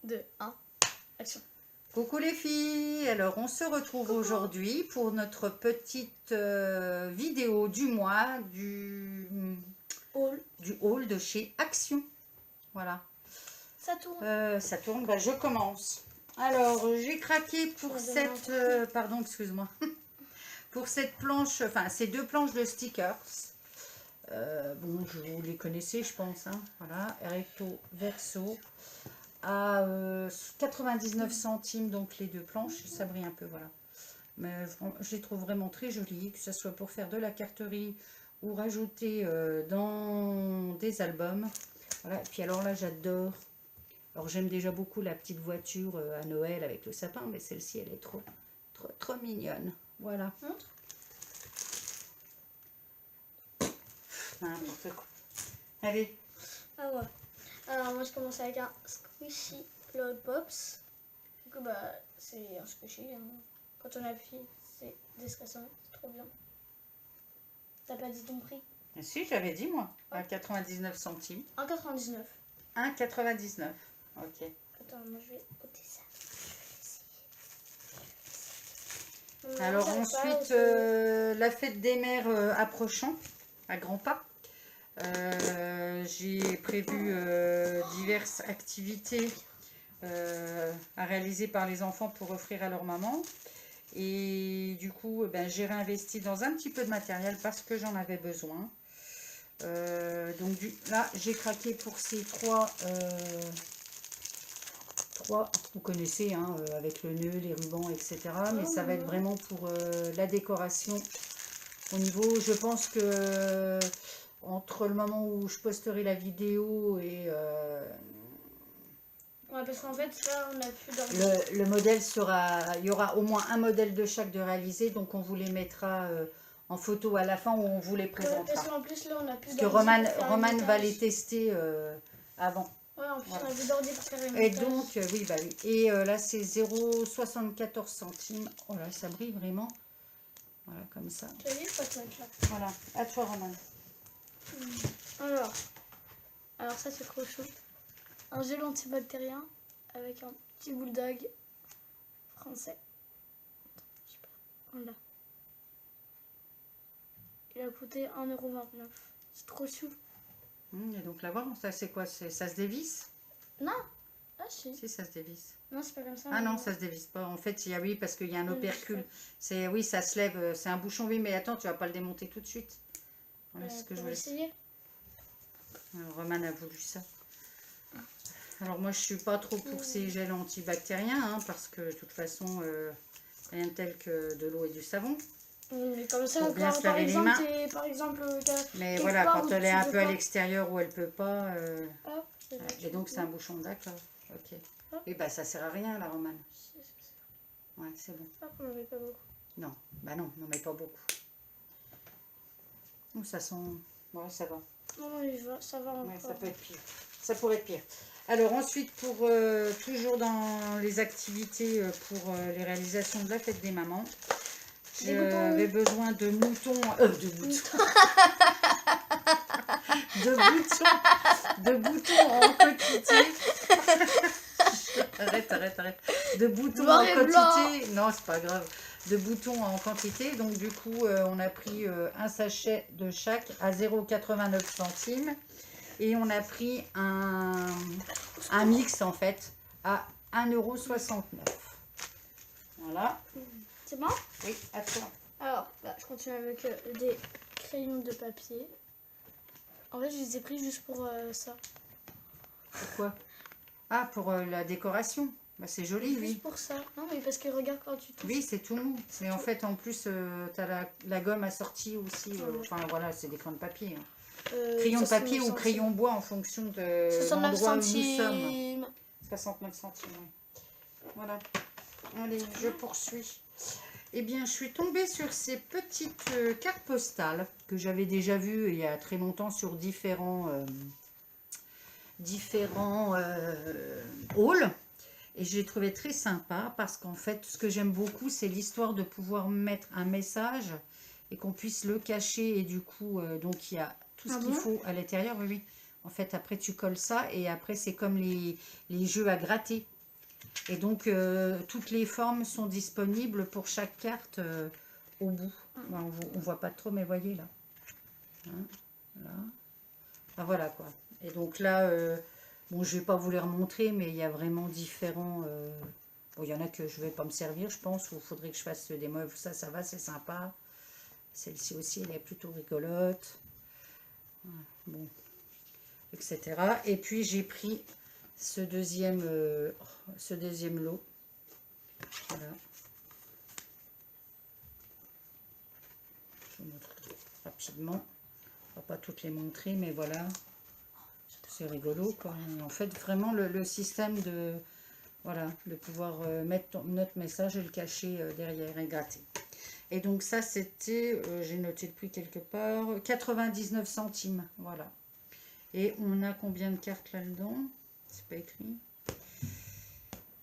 2, 1, action. Coucou les filles, alors on se retrouve aujourd'hui pour notre petite vidéo du mois du haul de chez Action. Voilà. Ça tourne. Bah, je commence. Alors j'ai craqué pour cette, pardon excuse-moi, pour cette planche, enfin ces deux planches de stickers. Bon, vous les connaissez je pense, hein. Voilà, recto verso à 99 centimes, donc les deux planches, ça brille un peu, voilà. Mais je les trouve vraiment très jolies, que ce soit pour faire de la carterie ou rajouter dans des albums. Voilà, et puis alors là j'adore, alors j'aime déjà beaucoup la petite voiture à Noël avec le sapin, mais celle-ci elle est trop mignonne. Voilà. N'importe quoi. Allez. Ah ouais. Alors moi je commence avec un Squishy Lollipops. Du coup bah c'est un squishy. Hein. Quand on appuie c'est déstressant, c'est trop bien. T'as pas dit ton prix? Si, j'avais dit moi, à 99 centimes. 1,99. 1,99. Ok. Attends, moi je vais ôter ça. Alors ensuite, la fête des mères approchant à grands pas. J'ai prévu diverses activités à réaliser par les enfants pour offrir à leur maman. Et du coup, ben, j'ai réinvesti dans un petit peu de matériel parce que j'en avais besoin. Donc là, j'ai craqué pour ces trois, vous connaissez, hein, avec le nœud, les rubans, etc. Mais ça va être vraiment pour la décoration. Au niveau, je pense que entre le moment où je posterai la vidéo et ouais, parce qu'en fait là on a plus d'ordre. le modèle sera, il y aura au moins un modèle de chaque de réalisé, donc on vous les mettra en photo à la fin où on vous les présentera. Ouais, parce qu'en plus là on a plus parce que Roman va les tester avant. Ouais, en plus voilà. On a plus d'ordi pour faire une et donc oui, bah oui. Et là c'est 0,74 centimes. Oh là, ça brille vraiment. Voilà, comme ça. Tu as dit, je peux te mettre là. Voilà, à toi Roman. Alors ça c'est trop chou. Un gel antibactérien avec un petit bulldog français. Voilà. Il a coûté 1,29 €. C'est trop chou. Et donc là, voir, ça c'est quoi? Ça se dévisse? Non. Ah si. Si, ça se dévisse. Non, c'est pas comme ça. Ah non, ça se dévisse pas. En fait, il y a, oui, parce qu'il y a un opercule. C'est, oui, ça se lève. C'est un bouchon, oui, mais attends, tu vas pas le démonter tout de suite. Voilà ce que je voulais essayer. Roman a voulu ça. Alors moi, je suis pas trop pour ces gels antibactériens, hein, parce que de toute façon, rien de tel que de l'eau et du savon. Mais comme ça, pour bien se laver les mains. Par exemple, mais voilà, quand elle est un peu à l'extérieur où elle peut pas. Hop, et donc c'est un bouchon, d'accord. Ok. Hop. Et bah ça sert à rien là, Roman. Ouais, c'est bon. Hop, on n'en met pas beaucoup. Non, bah non, n'en met pas beaucoup. Donc ça sent. Ouais, ça va. Non, ça va encore. Ouais, ça peut être pire. Ça pourrait être pire. Alors ensuite, pour toujours dans les activités pour les réalisations de la fête des mamans, j'avais besoin de moutons, de boutons en quantité. arrête. De boutons en quantité. Non, c'est pas grave. De boutons en quantité. Donc du coup, on a pris un sachet de chaque à 0,89 centimes. Et on a pris un mix en fait à 1,69 €. Voilà. C'est bon? Oui, à toi. Alors, bah, je continue avec des crayons de papier. En fait, je les ai pris juste pour ça. Pourquoi? Ah, pour la décoration. Bah, c'est joli, oui. Juste pour ça. Non, mais parce que regarde quand tu touches. Oui, c'est tout mou. Mais en fait, en plus, tu as la gomme assortie aussi. Enfin, voilà, c'est des crayons de papier. Hein. Crayon de papier ou crayon bois en fonction de l'endroit où nous sommes. 69 centimes. Oui. Voilà. Allez, je poursuis. Eh bien, je suis tombée sur ces petites cartes postales que j'avais déjà vues il y a très longtemps sur différents hauls. Et je les trouvais très sympa parce qu'en fait, ce que j'aime beaucoup, c'est l'histoire de pouvoir mettre un message et qu'on puisse le cacher. Et du coup, donc il y a tout ce qu'il faut à l'intérieur. Oui, oui. En fait, après, tu colles ça et après, c'est comme les jeux à gratter. Et donc, toutes les formes sont disponibles pour chaque carte au bout. Bon, on ne voit pas trop, mais voyez là. Hein, là. Enfin, voilà quoi. Et donc là, bon, je ne vais pas vous les remontrer, mais il y a vraiment différents... bon, il y en a que je ne vais pas me servir, je pense, ou il faudrait que je fasse des meubles. Ça va, c'est sympa. Celle-ci aussi, elle est plutôt rigolote. Bon, etc. Et puis, j'ai pris ce deuxième lot. Voilà. Je vous montre rapidement. On va pas toutes les montrer, mais voilà. C'est rigolo, quoi. Et en fait, vraiment, le système de... Voilà, de pouvoir mettre notre message et le cacher derrière et gratter. Et donc ça, c'était, j'ai noté le prix quelque part, 99 centimes, voilà. Et on a combien de cartes là-dedans? C'est pas écrit.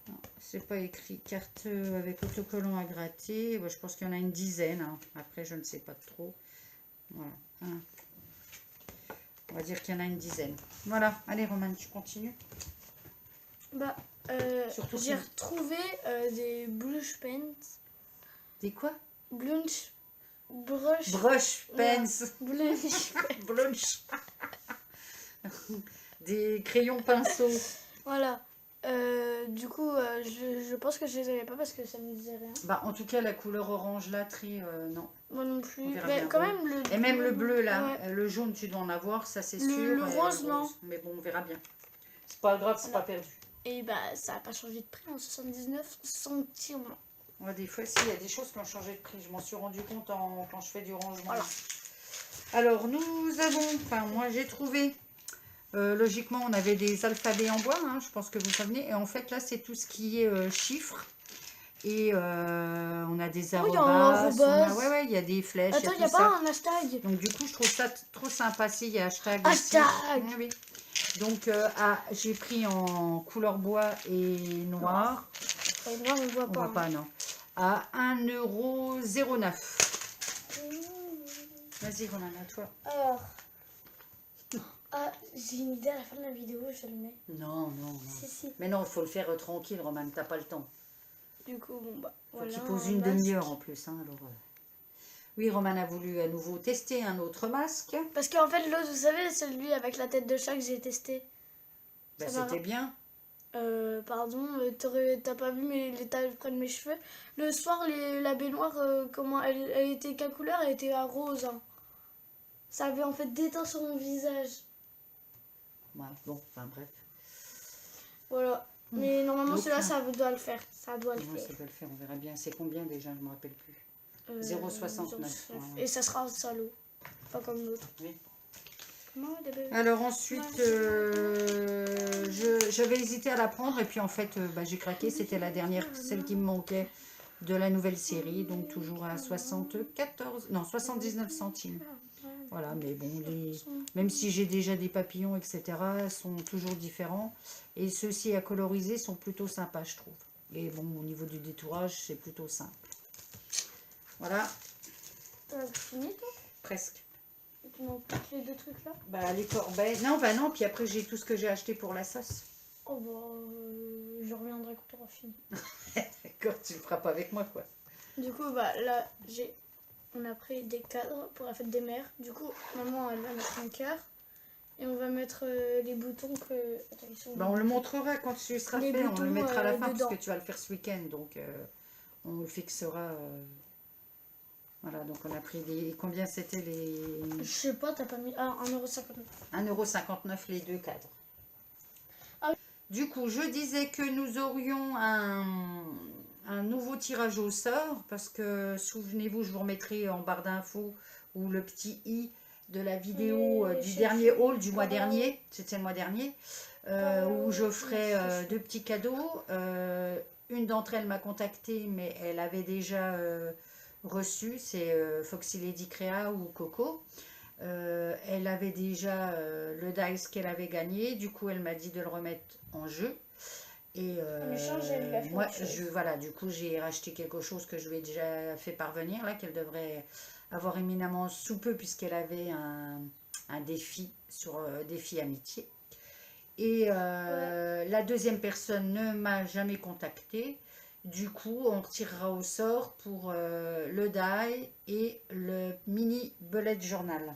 Non, c'est pas écrit. Carte avec autocollant à gratter. Ouais, je pense qu'il y en a une dizaine. Hein. Après, je ne sais pas trop. Voilà. On va dire qu'il y en a une dizaine. Voilà. Allez, Romane, tu continues. Bah, j'ai retrouvé des blush pens. Des quoi? Brush pens. Blush. Des crayons pinceaux. Voilà. Du coup, je pense que je les avais pas parce que ça me disait rien. Bah, en tout cas, la couleur orange là, non. Moi non plus. Mais quand même, le bleu, et même le bleu là, ouais. le jaune, tu dois en avoir, ça c'est sûr. Le rose, non. Mais bon, on verra bien. C'est pas grave, c'est pas perdu. Et bah, ça n'a pas changé de prix, 79 centimes. Ouais, des fois, si, il y a des choses qui ont changé de prix. Je m'en suis rendu compte quand je fais du rangement. Voilà. Alors, nous avons, enfin, moi j'ai trouvé, logiquement, on avait des alphabets en bois, hein, je pense que vous savez. Et en fait, là, c'est tout ce qui est chiffres. Et on a des arrobas. Ouais, il y a des flèches. Attends, il n'y a pas un hashtag. Donc, du coup, je trouve ça trop sympa. Si, il y a hashtag. Hashtag. Oui. Donc, j'ai pris en couleur bois et noir. Et noir, on ne voit pas. On voit pas, non. À 1,09 €. Vas-y, Ronan, à toi. Alors, j'ai une idée à la fin de la vidéo, je le mets. Non. Si. Mais non, il faut le faire tranquille, Roman, t'as pas le temps. Du coup, bon, bah, voilà. Faut qu'il pose une demi-heure en plus, hein, alors... Oui, Roman a voulu à nouveau tester un autre masque. Parce qu'en fait, l'autre, vous savez, celui avec la tête de chat que j'ai testé. Bah, c'était bien. Pardon, t'as pas vu les taches près de mes cheveux. Le soir, la baignoire, comment elle était quelle couleur? Elle était à rose. Hein. Ça avait en fait des teints sur mon visage. Ouais, bon, enfin bref. Voilà. Mais normalement, celui-là, ça doit le faire. Ça doit le faire. Ça doit le faire, on verra bien. C'est combien déjà? Je me rappelle plus. 0,69. Et ça sera un salaud. Pas comme l'autre. Oui. Alors ensuite, j'avais hésité à la prendre et puis en fait, j'ai craqué. C'était la dernière, celle qui me manquait de la nouvelle série. Donc toujours à 79 centimes. Voilà, mais bon, même si j'ai déjà des papillons, etc., sont toujours différents. Et ceux-ci à coloriser sont plutôt sympas, je trouve. Et bon, au niveau du détourage, c'est plutôt simple. Voilà. T'as fini, toi? Presque. Et tu manques les deux trucs là? Bah, les corbeilles. Non, puis après, j'ai tout ce que j'ai acheté pour la sauce. Oh, je reviendrai quand tu auras fini. D'accord, tu le feras pas avec moi, quoi. Du coup, là, on a pris des cadres pour la fête des mères. Du coup, maman, elle va mettre un cœur. Et on va mettre les boutons que... Attends, ils sont... on le montrera quand tu seras fait. On le mettra à la fin dedans. parce que tu vas le faire ce week-end. Donc, on le fixera... Voilà, donc on a pris des... Combien c'était les... Je sais pas, t'as pas mis... Ah, 1,59 €. 1,59 € les deux cadres. Ah. Du coup, je disais que nous aurions un nouveau tirage au sort. Parce que, souvenez-vous, je vous remettrai en barre d'infos ou le petit i de la vidéo du dernier haul du mois dernier. C'était le mois dernier. Où j'offrais deux petits cadeaux. Une d'entre elles m'a contactée, mais elle avait déjà... reçu, c'est Foxy Lady Créa ou Coco. Elle avait déjà le dice qu'elle avait gagné, du coup elle m'a dit de le remettre en jeu. Et moi, voilà, du coup j'ai racheté quelque chose que je lui ai déjà fait parvenir, là, qu'elle devrait avoir éminemment sous peu, puisqu'elle avait un défi sur défi amitié. Et la deuxième personne ne m'a jamais contacté. Du coup, on retirera au sort pour le die et le mini bullet journal.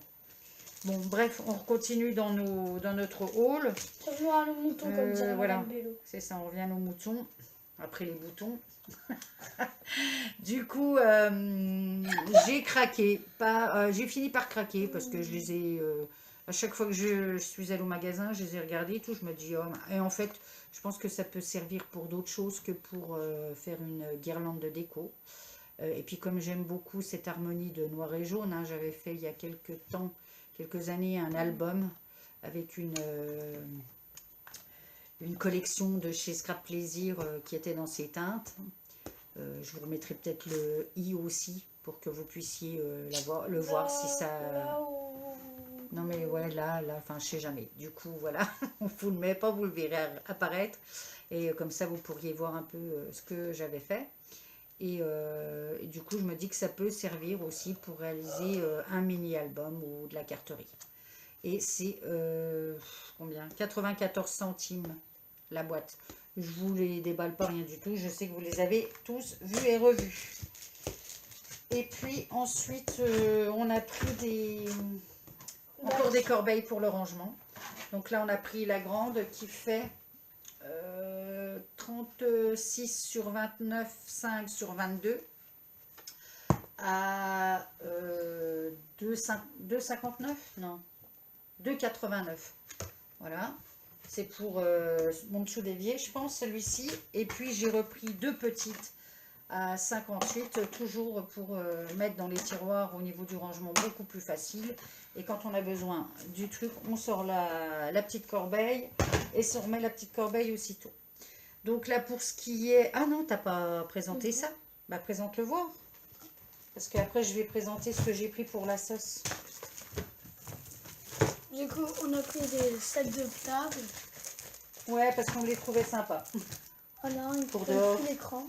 Bon, bref, on continue dans notre hall. Revenons à nos moutons, comme dirait Voilà, Madame Bello. c'est ça, on revient à nos moutons. Après les boutons. Du coup, j'ai craqué. J'ai fini par craquer parce que je les ai... à chaque fois que je suis allée au magasin, je les ai regardés et tout. Je me dis, oh, et en fait, je pense que ça peut servir pour d'autres choses que pour faire une guirlande de déco. Et puis comme j'aime beaucoup cette harmonie de noir et jaune, hein, j'avais fait il y a quelques années, un album avec une collection de chez Scrap Plaisir qui était dans ces teintes. Je vous remettrai peut-être le i aussi pour que vous puissiez le voir si ça... Non mais ouais, là, enfin je sais jamais. Du coup voilà, on vous le met pas, vous le verrez apparaître. Et comme ça vous pourriez voir un peu ce que j'avais fait. Et du coup je me dis que ça peut servir aussi pour réaliser un mini-album ou de la carterie. Et c'est combien, 94 centimes la boîte. Je vous les déballe pas, rien du tout. Je sais que vous les avez tous vus et revus. Et puis ensuite, on a pris encore des corbeilles pour le rangement. Donc là, on a pris la grande qui fait 36 sur 29, 5 sur 22 à 2,59, non, 2,89. Voilà. C'est pour mon dessous d'évier, je pense, celui-ci. Et puis, j'ai repris deux petites à 58, toujours pour mettre dans les tiroirs au niveau du rangement beaucoup plus facile. Et quand on a besoin du truc, on sort la petite corbeille et on remet la petite corbeille aussitôt. Donc là, pour ce qui est... Ah non, t'as pas présenté ça? Bah, présente-le voir. Parce qu'après, je vais présenter ce que j'ai pris pour la sauce. Du coup, on a pris des sacs de table. Ouais, parce qu'on les trouvait sympas. Voilà, une Pour pour dehors. l'écran.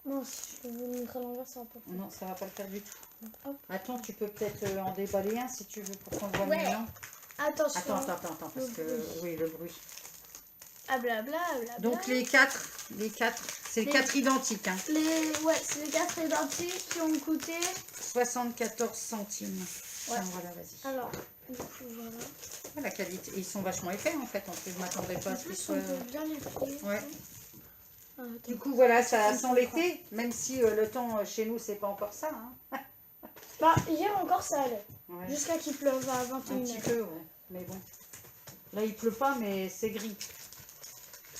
Non, si je vous le montrer à l'envers, ça va pas faire. Non, ça va pas le faire du tout. Hop. Attends, tu peux peut-être en déballer un si tu veux pour qu'on le voit Ouais. mieux, non? Attention. Attends, parce que... Oui, le bruit. Ah blabla, blabla. Donc les quatre, c'est les 4 identiques. Hein. Ouais, c'est les 4 identiques qui ont coûté... 74 centimes. Ouais. Enfin, voilà, vas-y. Alors, du coup, voilà. La qualité, ils sont vachement épais en fait. En plus, je m'attendais pas à ce qu'ils soient... On peut bien les plier. Ouais. Ah, Du coup, voilà, ça sent l'été, même si le temps chez nous, c'est pas encore ça. Hein. Bah, hier encore ça allait. Ouais. Jusqu'à qu'il pleuve à Un 21h. petit peu, ouais. Mais bon. Là, il pleut pas, mais c'est gris.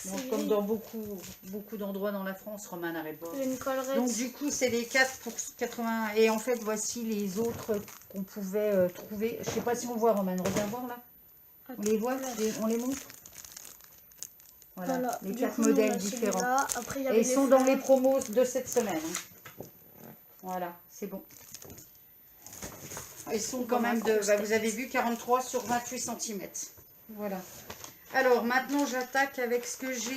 Bon, comme dans beaucoup d'endroits dans la France, Romain n'arrête pas. J'ai une collerette. Donc du coup, c'est les 4 pour 80. Et en fait, voici les autres qu'on pouvait trouver. Je sais pas si on voit, Romain. Reviens voir là. On les voit, on les montre. Voilà, les 4 modèles différents. Après, il y Et avait ils sont dans les promos de cette semaine. Voilà, c'est bon. Ils sont quand même de, vous avez vu, 43 sur 28 cm. Voilà. Alors maintenant j'attaque avec ce que j'ai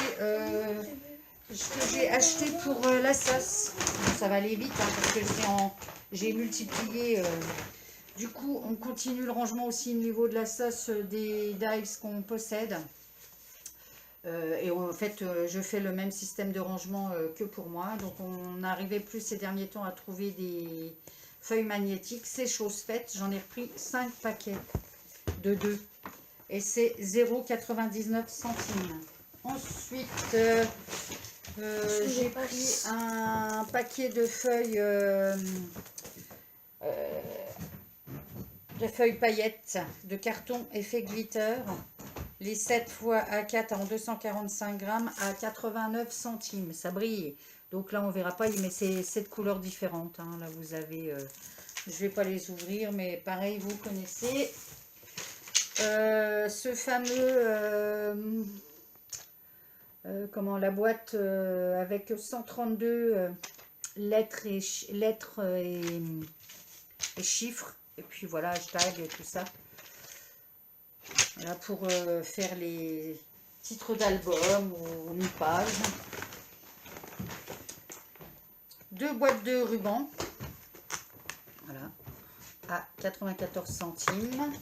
acheté pour la sauce. Bon, ça va aller vite hein, parce que j'ai multiplié. Du coup on continue le rangement aussi au niveau de la sauce des dies qu'on possède. Et en fait je fais le même système de rangement que pour moi. Donc on arrivait plus ces derniers temps à trouver des feuilles magnétiques. C'est chose faite. J'en ai repris 5 paquets de 2. Et c'est 0,99 centimes. Ensuite, j'ai pris un paquet de feuilles, paillettes de carton effet glitter. Les 7 x A4 en 245 grammes à 89 centimes. Ça brille. Donc là, on verra pas, mais c'est 7 couleurs différentes. Hein. Là, vous avez... je vais pas les ouvrir, mais pareil, vous connaissez... ce fameux la boîte avec 132 lettres et chiffres et puis voilà, hashtag et tout ça, voilà, pour faire les titres d'album ou une page. 2 boîtes de rubans, voilà, à 94 centimes.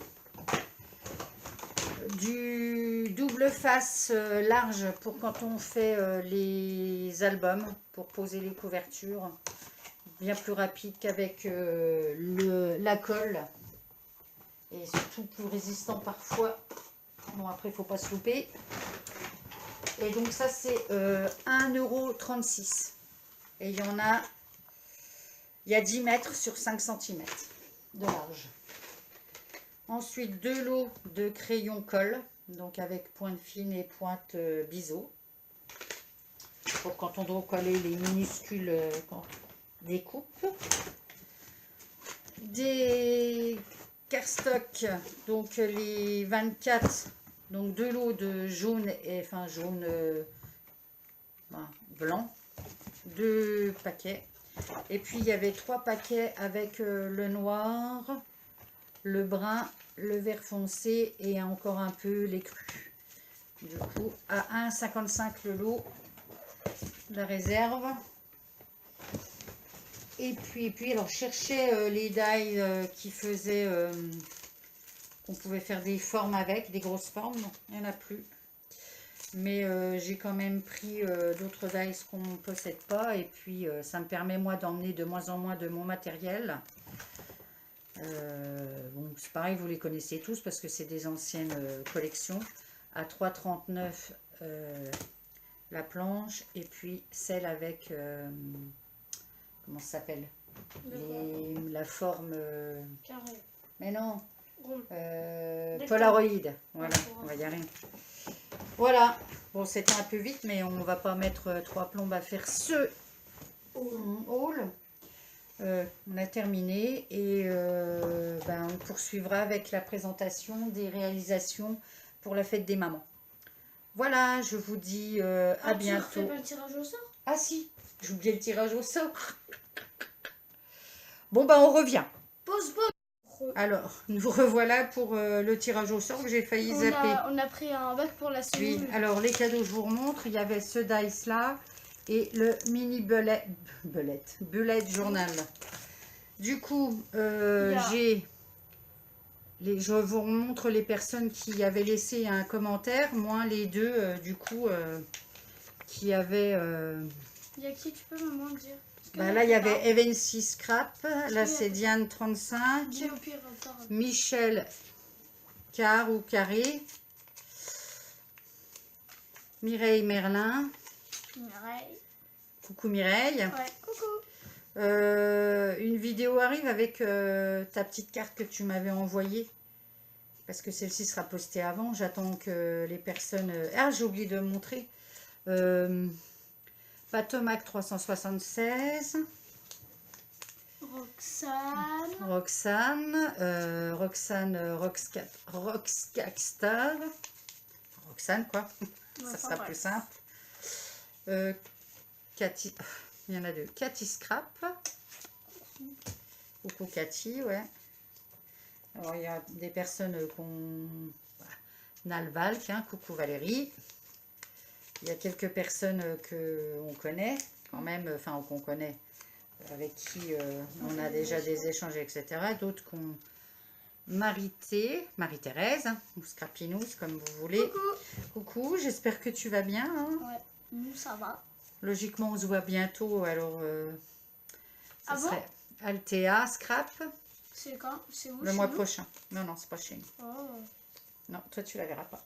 du double face large pour quand on fait les albums, pour poser les couvertures. Bien plus rapide qu'avec la colle. Et surtout plus résistant parfois. Bon, après, il ne faut pas se louper. Et donc ça, c'est 1,36 €. Et il y a 10 mètres sur 5 cm de large. Ensuite, 2 lots de crayons colle, donc avec pointe fine et pointe biseau. Pour quand on doit coller les minuscules découpes. Des cardstock, donc les 24, donc 2 lots de jaune, jaune blanc, 2 paquets. Et puis il y avait 3 paquets avec le noir, le brun, le vert foncé et encore un peu les crus. Du coup, à 1,55 € le lot, la réserve. Et puis alors je cherchais les die qui faisaient, qu'on pouvait faire des formes avec, des grosses formes. Non, il n'y en a plus. Mais j'ai quand même pris d'autres dies qu'on ne possède pas. Et puis ça me permet moi d'emmener de moins en moins de mon matériel. Bon, c'est pareil, vous les connaissez tous parce que c'est des anciennes collections. À 3,39 € la planche. Et puis celle avec... comment ça s'appelle? La forme... Carré. Mais non. Rond. Polaroid. Voilà, on va y arriver. Voilà. Bon, c'était un peu vite, mais on va pas mettre 3 plombes à faire ce haul. On a terminé et on poursuivra avec la présentation des réalisations pour la fête des mamans. Voilà, je vous dis à bientôt. Tu refais pas le tirage au sort? Ah si, j'ai oublié le tirage au sort. Bon, on revient. Pause. Alors, nous revoilà pour le tirage au sort que j'ai failli zapper. On a pris un bac pour la Oui, semaine. alors les cadeaux, je vous remontre. Il y avait ce dice là et le mini bullet journal. Du coup, je vous remontre les personnes qui avaient laissé un commentaire, moins les deux, du coup, qui avaient... Il y a qui, tu peux maman dire? là, il y avait Evancy Scrap, là c'est Diane 35, Michel Car ou Carré, Mireille Merlin. Mireille. Coucou Mireille. Ouais, coucou. Une vidéo arrive avec ta petite carte que tu m'avais envoyée. Parce que celle-ci sera postée avant. J'attends que les personnes... Ah, j'ai oublié de montrer. Patomac 376. Roxane. Roxcackstar. Roxane, quoi. Ça sera plus simple. Cathy, il y en a deux. Cathy Scrap. Coucou Cathy, ouais. Alors, il y a des personnes qu'on... Nalval, tiens, coucou Valérie. Il y a quelques personnes qu'on connaît, quand même, enfin, qu'on connaît, avec qui on a déjà des échanges, etc. D'autres qu'on... Marie-Thérèse, ou Scrapinous, comme vous voulez. Coucou, j'espère que tu vas bien. Hein. Ouais, nous ça va. Logiquement, on se voit bientôt, alors ça serait bon Altea, Scrap. C'est quand? C'est où? Le mois prochain. Non, non, c'est pas chez nous. Oh. Non, toi, tu la verras pas.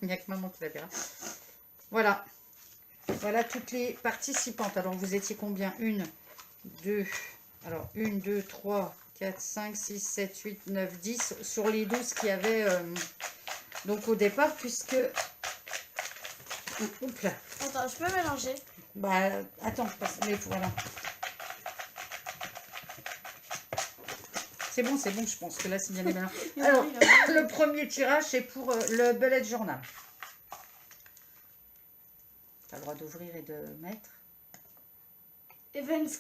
Il n'y a que maman qui la verra. Voilà. Voilà toutes les participantes. Alors, vous étiez combien? 1, 2, alors 1, 2, 3, 4, 5, 6, 7, 8, 9, 10 sur les 12 qu'il y avait donc au départ, puisque... Oups là. Attends, je peux mélanger? Attends, mais voilà. C'est bon, je pense que là, c'est bien les malins. Alors, le premier tirage, c'est pour le bullet journal. Tu as le droit d'ouvrir et de mettre. Evancy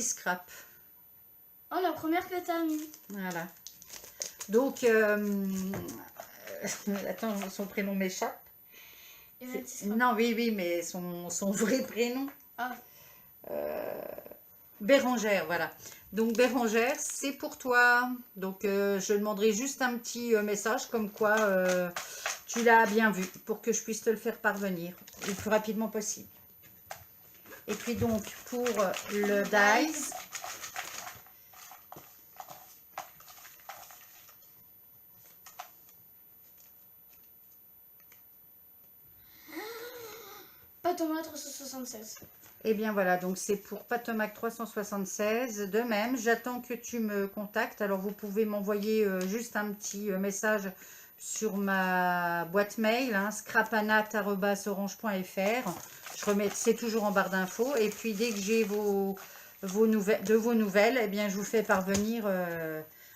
Scrap. Oh, la première que tu as mis. Voilà. Donc, attends, son prénom m'échappe. Non, oui, mais son vrai prénom. Ah. Bérangère, voilà. Donc Bérangère, c'est pour toi. Donc je demanderai juste un petit message comme quoi tu l'as bien vu pour que je puisse te le faire parvenir le plus rapidement possible. Et puis donc pour le dice, Patomac 376. et bien voilà, donc c'est pour Patomac 376. De même, j'attends que tu me contactes. Alors vous pouvez m'envoyer juste un petit message sur ma boîte mail, hein, scrapanat@orange.fr. Je remets, c'est toujours en barre d'infos. Et puis dès que j'ai vos nouvelles, eh bien je vous fais parvenir,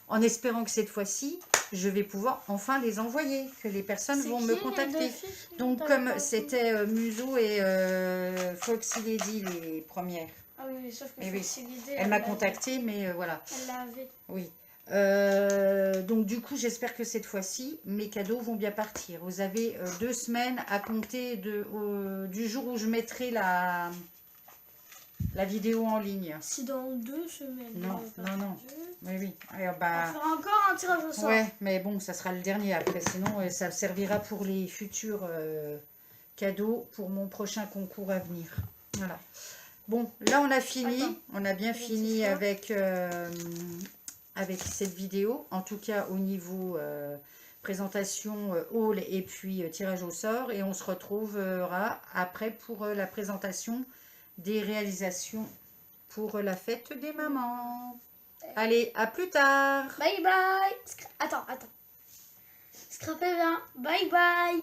en espérant que cette fois-ci, je vais pouvoir enfin les envoyer, que les personnes vont me contacter. Donc comme c'était Muso et Foxy Lady les premières. Ah oui, sauf que Oui. Foxy Lady, Elle m'a contacté, mais voilà. Elle l'avait. Oui. Donc du coup, j'espère que cette fois-ci, mes cadeaux vont bien partir. Vous avez 2 semaines à compter du jour où je mettrai la vidéo en ligne. Si dans 2 semaines. Non. Oui. Et, On fera encore un tirage au sort. Ouais, mais bon, ça sera le dernier après. Sinon, ça servira pour les futurs cadeaux pour mon prochain concours à venir. Voilà. Bon, là, on a fini. Attends. On a bien fini avec cette vidéo. En tout cas, au niveau présentation haul et puis tirage au sort. Et on se retrouvera après pour la présentation des réalisations pour la fête des mamans. Allez, à plus tard. Bye bye. Attends. Scrapez bien. Bye bye.